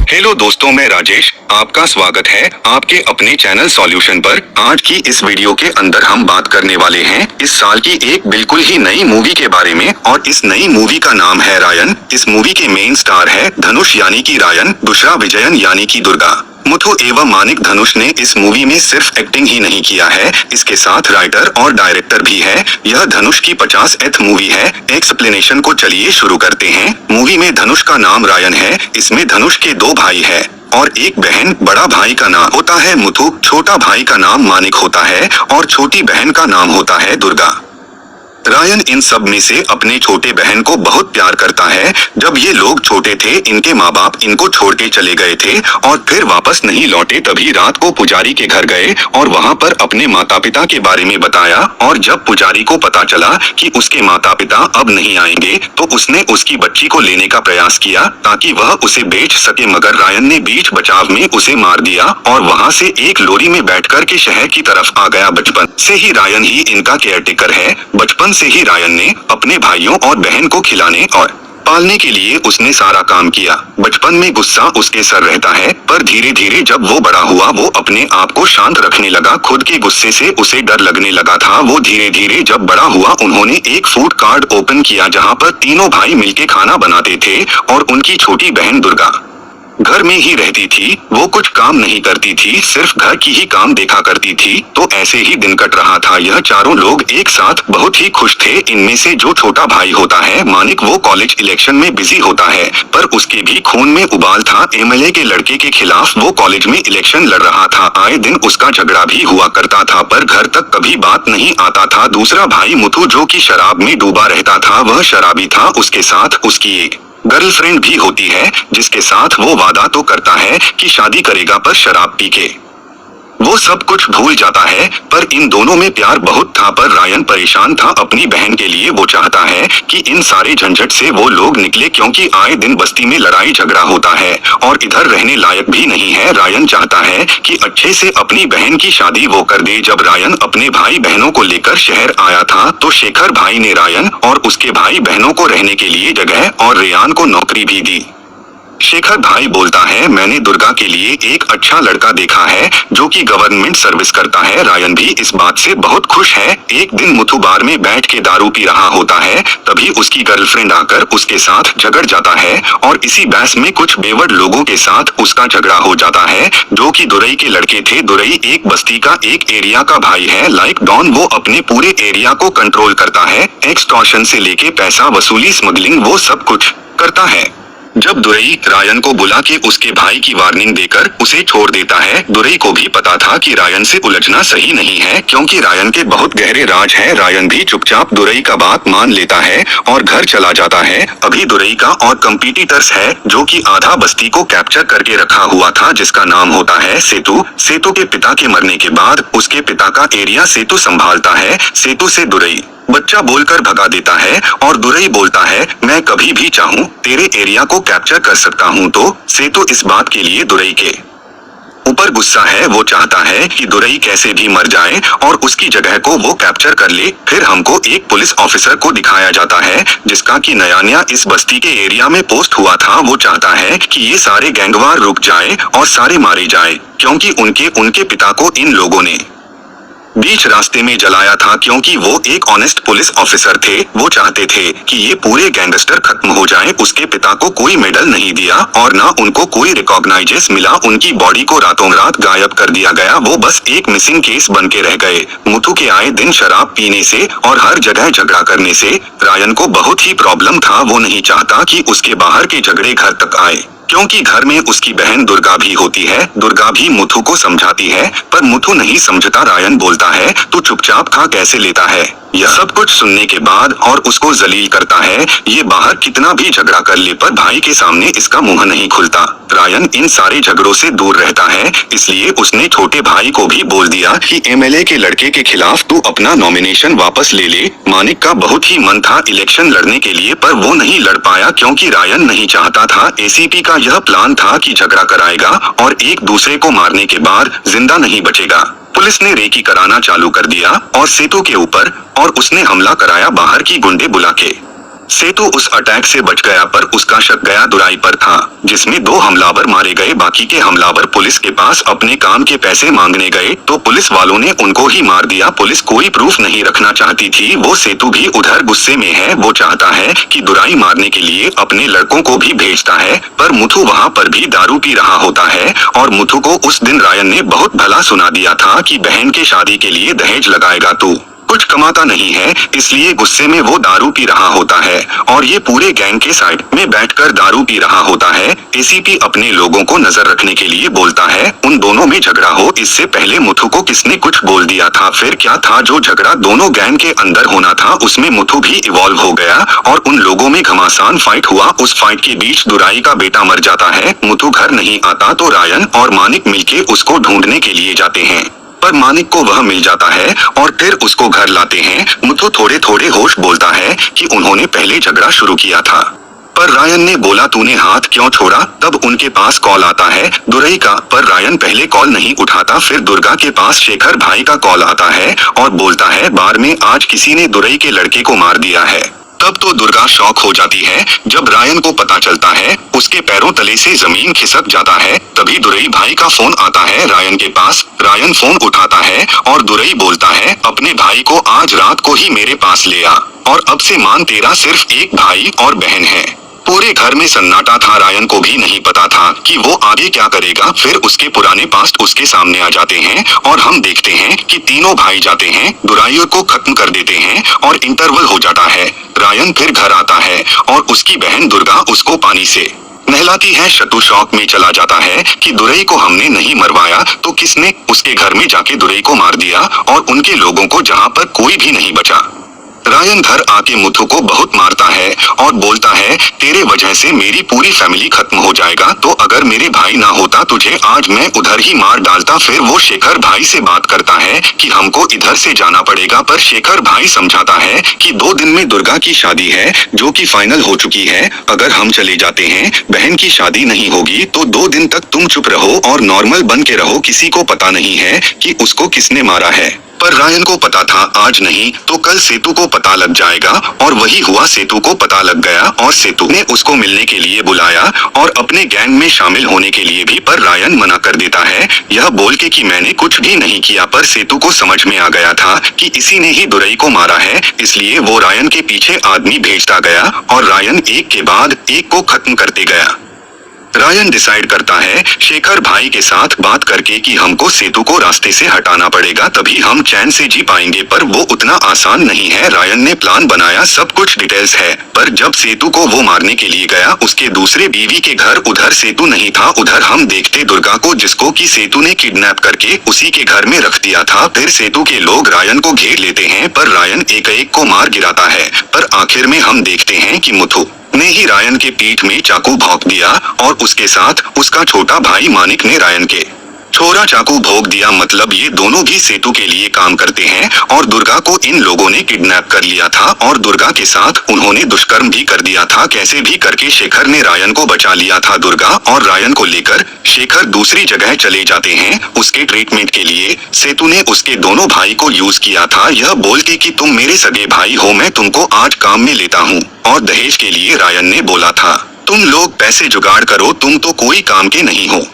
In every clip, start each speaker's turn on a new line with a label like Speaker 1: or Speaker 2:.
Speaker 1: Hello दोस्तों, मैं राजेश, आपका स्वागत है आपके अपने चैनल सॉल्यूशन पर। आज की इस वीडियो के अंदर हम बात करने वाले हैं इस साल की एक बिल्कुल ही नई मूवी के बारे में, और इस नई मूवी का नाम है रायन। इस मूवी के मेन स्टार है धनुष यानी कि रायन, दूसरा विजयन यानी कि दुर्गा। मुथु एवं मानिक धनुष ने इस मूवी में सिर्फ एक्टिंग ही नहीं किया है, इसके साथ राइटर और डायरेक्टर भी है। यह धनुष की 50th मूवी है। एक्सप्लेनेशन को चलिए शुरू करते हैं। मूवी में धनुष का नाम रायन है। इसमें धनुष के 2 भाई है और एक बहन। बड़ा भाई का नाम होता है मुथु, छोटा भाई का नाम मानिक होता है और छोटी बहन का नाम होता है दुर्गा। रायन इन सब में से अपने छोटे बहन को बहुत प्यार करता है। जब ये लोग छोटे थे, इनके माँ बाप इनको छोड़ के चले गए थे और फिर वापस नहीं लौटे। तभी रात को पुजारी के घर गए और वहाँ पर अपने माता पिता के बारे में बताया, और जब पुजारी को पता चला कि उसके माता पिता अब नहीं आएंगे, तो उसने उसकी बच्ची को लेने का प्रयास किया ताकि वह उसे बेच सके, मगर रायन ने बीच बचाव में उसे मार दिया और वहाँ से एक लोरी में बैठकर के शहर की तरफ आ गया। बचपन से ही रायन ही इनका केयरटेकर है। बचपन से ही रायन ने अपने भाइयों और बहन को खिलाने और पालने के लिए उसने सारा काम किया। बचपन में गुस्सा उसके सर रहता है, पर धीरे धीरे जब वो बड़ा हुआ, वो अपने आप को शांत रखने लगा। खुद के गुस्से से उसे डर लगने लगा था। वो धीरे धीरे जब बड़ा हुआ, उन्होंने एक फूड कार्ट ओपन किया जहाँ पर तीनों भाई मिलके खाना बनाते थे, और उनकी छोटी बहन दुर्गा घर में ही रहती थी। वो कुछ काम नहीं करती थी, सिर्फ घर की ही काम देखा करती थी। तो ऐसे ही दिन कट रहा था। यह चारों लोग एक साथ बहुत ही खुश थे। इनमें से जो छोटा भाई होता है मानिक, वो कॉलेज इलेक्शन में बिजी होता है, पर उसके भी खून में उबाल था। एमएलए के लड़के के खिलाफ वो कॉलेज में इलेक्शन लड़ रहा था। आए दिन उसका झगड़ा भी हुआ करता था, पर घर तक कभी बात नहीं आता था। दूसरा भाई मुथु, जो कि शराब में डूबा रहता था, वह शराबी था। उसके साथ उसकी एक गर्लफ्रेंड भी होती है, जिसके साथ वो वादा तो करता है कि शादी करेगा, पर शराब पी के वो सब कुछ भूल जाता है। पर इन दोनों में प्यार बहुत था। पर रायन परेशान था अपनी बहन के लिए। वो चाहता है कि इन सारे झंझट से वो लोग निकले, क्योंकि आए दिन बस्ती में लड़ाई झगड़ा होता है और इधर रहने लायक भी नहीं है। रायन चाहता है कि अच्छे से अपनी बहन की शादी वो कर दे। जब रायन अपने भाई बहनों को लेकर शहर आया था, तो शेखर भाई ने रायन और उसके भाई बहनों को रहने के लिए जगह और रेयान को नौकरी भी दी। शेखर भाई बोलता है, मैंने दुर्गा के लिए एक अच्छा लड़का देखा है जो कि गवर्नमेंट सर्विस करता है। रायन भी इस बात से बहुत खुश है। एक दिन मुथु बार में बैठ के दारू पी रहा होता है, तभी उसकी गर्लफ्रेंड आकर उसके साथ झगड़ जाता है, और इसी बहस में कुछ बेवड़ लोगों के साथ उसका झगड़ा हो जाता है, जो कि दुरई के लड़के थे। दुरई एक बस्ती का एक एरिया का भाई है, लाइक डॉन। वो अपने पूरे एरिया को कंट्रोल करता है। एक्सटॉर्शन से लेके पैसा वसूली, स्मगलिंग, वो सब कुछ करता है। जब दुरई रायन को बुला के उसके भाई की वार्निंग देकर उसे छोड़ देता है। दुरई को भी पता था कि रायन से उलझना सही नहीं है, क्योंकि रायन के बहुत गहरे राज है। रायन भी चुपचाप दुरई का बात मान लेता है और घर चला जाता है। अभी दुरई का और कंपटीटर्स है, जो कि आधा बस्ती को कैप्चर करके रखा हुआ था, जिसका नाम होता है सेतु। सेतु के पिता के मरने के बाद उसके पिता का एरिया सेतु संभालता है। सेतु से दुरई बच्चा बोलकर भगा देता है, और दुरई बोलता है, मैं कभी भी चाहूँ तेरे एरिया को कैप्चर कर सकता हूँ। तो सेतु इस बात के लिए दुरई के ऊपर गुस्सा है। वो चाहता है कि दुरई कैसे भी मर जाए और उसकी जगह को वो कैप्चर कर ले। फिर हमको एक पुलिस ऑफिसर को दिखाया जाता है, जिसका कि नया इस बस्ती के एरिया में पोस्ट हुआ था। वो चाहता है कि ये सारे गैंगवार रुक जाए और सारे मारे जाए, क्योंकि उनके पिता को इन लोगों ने बीच रास्ते में जलाया था, क्योंकि वो एक ऑनेस्ट पुलिस ऑफिसर थे। वो चाहते थे कि ये पूरे गैंगस्टर खत्म हो जाएं। उसके पिता को कोई मेडल नहीं दिया और ना उनको कोई रिकॉग्नाइजेस मिला। उनकी बॉडी को रातों रात गायब कर दिया गया। वो बस एक मिसिंग केस बन के रह गए। मुथु के आए दिन शराब पीने से और हर जगह झगड़ा करने से रायन को बहुत ही प्रॉब्लम था। वो नहीं चाहता कि उसके बाहर के झगड़े घर तक आए, क्योंकि घर में उसकी बहन दुर्गा भी होती है। दुर्गा भी मुथु को समझाती है, पर मुथु नहीं समझता। रायन बोलता है, तू चुपचाप खा कैसे लेता है। यह सब कुछ सुनने के बाद और उसको जलील करता है। ये बाहर कितना भी झगड़ा कर ले, पर भाई के सामने इसका मुंह नहीं खुलता। रायन इन सारे झगड़ों से दूर रहता है, इसलिए उसने छोटे भाई को भी बोल दिया कि एमएलए के लड़के के खिलाफ तू अपना नॉमिनेशन वापस ले ले। मानिक का बहुत ही मन था इलेक्शन लड़ने के लिए, पर वो नहीं लड़ पाया, क्योंकि रायन नहीं चाहता था। एसीपी का यह प्लान था कि झगड़ा कराएगा और एक दूसरे को मारने के बाद जिंदा नहीं बचेगा। पुलिस ने रेकी कराना चालू कर दिया और सेतु के ऊपर, और उसने हमला कराया बाहर की गुंडे बुला के। सेतु उस अटैक से बच गया पर उसका शक गया दुराई पर था, जिसमें 2 हमलावर मारे गए। बाकी के हमलावर पुलिस के पास अपने काम के पैसे मांगने गए तो पुलिस वालों ने उनको ही मार दिया। पुलिस कोई प्रूफ नहीं रखना चाहती थी। वो सेतु भी उधर गुस्से में है। वो चाहता है कि दुराई मारने के लिए अपने लड़कों को भी भेजता है, पर मुथु वहाँ पर भी दारू पी रहा होता है। और मुथु को उस दिन रायन ने बहुत भला सुना दिया था कि बहन के शादी के लिए दहेज लगाएगा तू, कुछ कमाता नहीं है। इसलिए गुस्से में वो दारू पी रहा होता है और ये पूरे गैंग के साइड में बैठकर दारू पी रहा होता है। एसीपी अपने लोगों को नजर रखने के लिए बोलता है उन दोनों में झगड़ा हो। इससे पहले मुथु को किसने कुछ बोल दिया था। फिर क्या था जो झगड़ा दोनों गैंग के अंदर होना था, उसमें मुथु भी इवॉल्व हो गया और उन लोगों में घमासान फाइट हुआ। उस फाइट के बीच दुराई का बेटा मर जाता है। मुथु घर नहीं आता तो रायन और मानिक मिलके उसको ढूंढने के लिए जाते हैं, पर मानिक को वह मिल जाता है और फिर उसको घर लाते हैं। मुथु थोड़े थोड़े होश बोलता है कि उन्होंने पहले झगड़ा शुरू किया था, पर रायन ने बोला तूने हाथ क्यों छोड़ा। तब उनके पास कॉल आता है दुरई का, पर रायन पहले कॉल नहीं उठाता। फिर दुर्गा के पास शेखर भाई का कॉल आता है और बोलता है बार में आज किसी ने दुरई के लड़के को मार दिया है। तब तो दुर्गा शॉक हो जाती है जब रायन को पता चलता है। उसके पैरों तले से जमीन खिसक जाता है। तभी दुरई भाई का फोन आता है रायन के पास। रायन फोन उठाता है और दुरई बोलता है अपने भाई को आज रात को ही मेरे पास ले आ और अब से मान तेरा सिर्फ एक भाई और बहन है। पूरे घर में सन्नाटा था। रायन को भी नहीं पता था कि वो आगे क्या करेगा। फिर उसके पुराने पास्ट उसके सामने आ जाते हैं और हम देखते हैं कि तीनों भाई जाते हैं, दुराई को खत्म कर देते हैं और इंटरवल हो जाता है। रायन फिर घर आता है और उसकी बहन दुर्गा उसको पानी से नहलाती है। शतु शौक में चला जाता है कि दुरई को हमने नहीं मरवाया तो किसने। उसके घर में जाके दुरई को मार दिया और उनके लोगों को जहाँ पर कोई भी नहीं बचा। रायन घर आके मुथु को बहुत मारता है और बोलता है तेरे वजह से मेरी पूरी फैमिली खत्म हो जाएगा, तो अगर मेरे भाई ना होता तुझे आज मैं उधर ही मार डालता। फिर वो शेखर भाई से बात करता है कि हमको इधर से जाना पड़ेगा, पर शेखर भाई समझाता है कि 2 दिन में दुर्गा की शादी है जो कि फाइनल हो चुकी है। अगर हम चले जाते हैं बहन की शादी नहीं होगी तो 2 दिन तक तुम चुप रहो और नॉर्मल बन के रहो। किसी को पता नहीं है कि उसको किसने मारा है। पर रायन को पता था आज नहीं तो कल सेतु को पता लग जाएगा और वही हुआ। सेतु को पता लग गया और सेतु ने उसको मिलने के लिए बुलाया और अपने गैंग में शामिल होने के लिए भी, पर रायन मना कर देता है यह बोल के कि मैंने कुछ भी नहीं किया। पर सेतु को समझ में आ गया था कि इसी ने ही दुरई को मारा है, इसलिए वो रायन के पीछे आदमी भेजता गया और रायन एक के बाद एक को खत्म करते गया। रायन डिसाइड करता है शेखर भाई के साथ बात करके कि हमको सेतु को रास्ते से हटाना पड़ेगा, तभी हम चैन से जी पाएंगे। पर वो उतना आसान नहीं है। रायन ने प्लान बनाया, सब कुछ डिटेल्स है, पर जब सेतु को वो मारने के लिए गया उसके दूसरे बीवी के घर, उधर सेतु नहीं था। उधर हम देखते दुर्गा को, जिसको कि सेतु ने किडनैप करके उसी के घर में रख दिया था। फिर सेतु के लोग रायन को घेर लेते हैं पर रायन एक एक को मार गिराता है। पर आखिर में हम देखते हैं कि मुथु ने ही रायन के पीठ में चाकू भोंक दिया और उसके साथ उसका छोटा भाई मानिक ने रायन के छोरा चाकू भोंक दिया। मतलब ये दोनों भी सेतु के लिए काम करते हैं और दुर्गा को इन लोगों ने किडनैप कर लिया था और दुर्गा के साथ उन्होंने दुष्कर्म भी कर दिया था। कैसे भी करके शेखर ने रायन को बचा लिया था। दुर्गा और रायन को लेकर शेखर दूसरी जगह चले जाते हैं उसके ट्रीटमेंट के लिए। सेतु ने उसके दोनों भाई को यूज किया था यह बोल के कि तुम मेरे सगे भाई हो, मैं तुमको आज काम में लेता हूँ। और दहेज के लिए रायन ने बोला था तुम लोग पैसे जुगाड़ करो, तुम तो कोई काम के नहीं हो,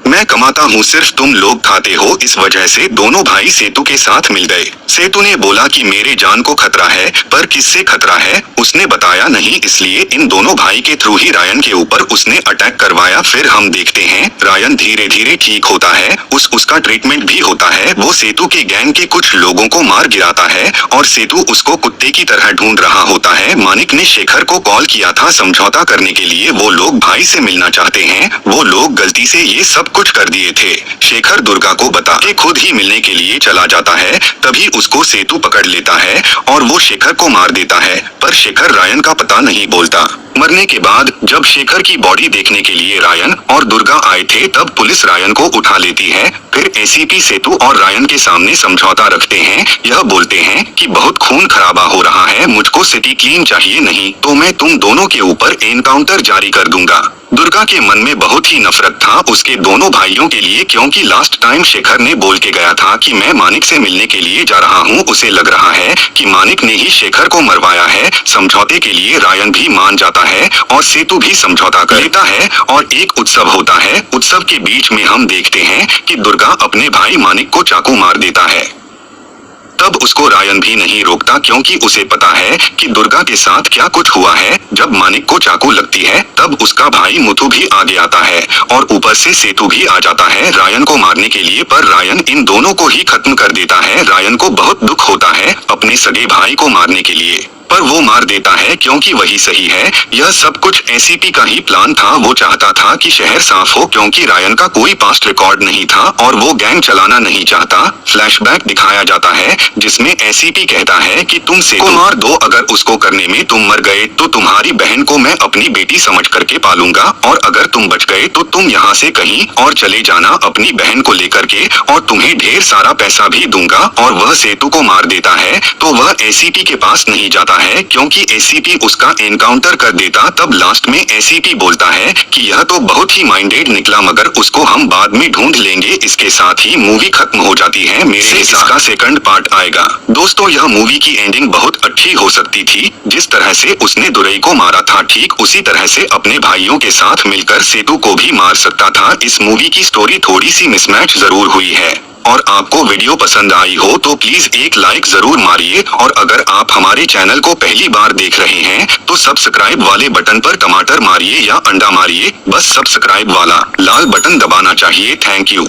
Speaker 1: मैं कमाता हूँ, सिर्फ तुम लोग खाते हो। इस वजह से दोनों भाई सेतु के साथ मिल गए। सेतु ने बोला कि मेरे जान को खतरा है, पर किससे खतरा है उसने बताया नहीं, इसलिए इन दोनों भाई के थ्रू ही रायन के ऊपर उसने अटैक करवाया। फिर हम देखते हैं रायन धीरे धीरे ठीक होता है, उसका ट्रीटमेंट भी होता है। वो सेतु के गैंग के कुछ लोगों को मार गिराता है और सेतु उसको कुत्ते की तरह ढूंढ रहा होता है। मानिक ने शेखर को कॉल किया था समझौता करने के लिए, वो लोग भाई से मिलना चाहते हैं। वो लोग गलती से ये सब कुछ कर दिए थे। शेखर दुर्गा को बता के खुद ही मिलने के लिए चला जाता है, तभी उसको सेतु पकड़ लेता है और वो शेखर को मार देता है। पर शेखर रायन का पता नहीं बोलता। मरने के बाद जब शेखर की बॉडी देखने के लिए रायन और दुर्गा आए थे तब पुलिस रायन को उठा लेती है। फिर एसीपी सेतु और रायन के सामने समझौता रखते हैं। यह बोलते हैं कि बहुत खून खराबा हो रहा है, मुझको सिटी क्लीन चाहिए, नहीं तो मैं तुम दोनों के ऊपर एनकाउंटर जारी कर दूंगा। दुर्गा के मन में बहुत ही नफरत था उसके दोनों भाइयों के लिए, क्योंकि लास्ट टाइम शेखर ने बोल के गया था कि मैं मानिक से मिलने के लिए जा रहा हूँ। उसे लग रहा है कि मानिक ने ही शेखर को मरवाया है। समझौते के लिए रायन भी मान जाता है और सेतु भी समझौता कर लेता है और एक उत्सव होता है। उत्सव के बीच में हम देखते हैं कि दुर्गा अपने भाई मानिक को चाकू मार देता है। तब उसको रायन भी नहीं रोकता, क्योंकि उसे पता है कि दुर्गा के साथ क्या कुछ हुआ है। जब मानिक को चाकू लगती है तब उसका भाई मुथु भी आगे आता है और ऊपर से सेतु भी आ जाता है रायन को मारने के लिए, पर रायन इन दोनों को ही खत्म कर देता है। रायन को बहुत दुख होता है अपने सगे भाई को मारने के लिए, पर वो मार देता है क्योंकि वही सही है। यह सब कुछ एसीपी का ही प्लान था। वो चाहता था कि शहर साफ हो, क्योंकि रायन का कोई पास्ट रिकॉर्ड नहीं था और वो गैंग चलाना नहीं चाहता। फ्लैशबैक दिखाया जाता है जिसमें एसीपी कहता है कि तुम सेतु को मार दो, अगर उसको करने में तुम मर गए तो तुम्हारी बहन को मैं अपनी बेटी समझ करके पालूंगा, और अगर तुम बच गए तो तुम यहाँ से कहीं और चले जाना अपनी बहन को लेकर के, और तुम्हें ढेर सारा पैसा भी दूंगा। और वह सेतु को मार देता है तो वह एसीपी के पास नहीं जाता है, क्योंकि एसीपी उसका एनकाउंटर कर देता। तब लास्ट में एसीपी बोलता है कि यह तो बहुत ही माइंडेड निकला, मगर उसको हम बाद में ढूंढ लेंगे। इसके साथ ही मूवी खत्म हो जाती है। मेरे इसका सेकंड पार्ट आएगा। दोस्तों, यह मूवी की एंडिंग बहुत अच्छी हो सकती थी। जिस तरह से उसने दुरई को मारा था, ठीक उसी तरह से अपने भाइयों के साथ मिलकर सेतु को भी मार सकता था। इस मूवी की स्टोरी थोड़ी सी मिसमैच जरूर हुई है। और आपको वीडियो पसंद आई हो तो प्लीज एक लाइक जरूर मारिए, और अगर आप हमारे चैनल को पहली बार देख रहे हैं तो सब्सक्राइब वाले बटन पर टमाटर मारिए या अंडा मारिए, बस सब्सक्राइब वाला लाल बटन दबाना चाहिए। Thank you.